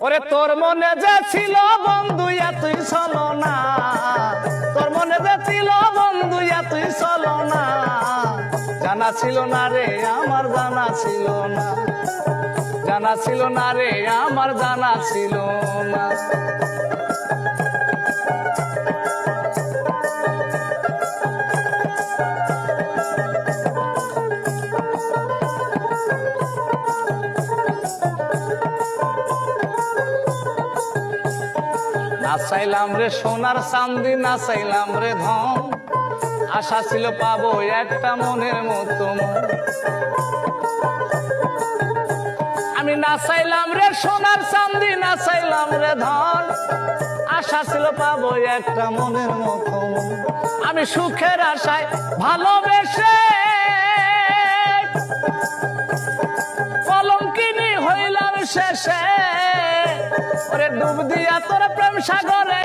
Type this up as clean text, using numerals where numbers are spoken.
ওরে তোর মনে যে ছিল বন্ধু এতই চলো না, তোর মনে যে ছিল বন্ধু এতই চলো না, জানা ছিল না রে আমার জানা ছিল না, জানা ছিল না রে আমার জানা ছিল না। না চাইলাম রে সোনার চাঁদি, না চাইলাম রে ধন, আশা ছিল পাবো একটা মনের মতো মন। আমি না চাইলাম রে সোনার চাঁদি, না চাইলাম রে ধন, আশা ছিল পাবো একটা মনের মতো মন। আমি সুখের আশায় ভালোবেসে কলঙ্কিনী হইলাম শেষে, ওরে ডুব দিয়া তোর প্রেম সাগরে।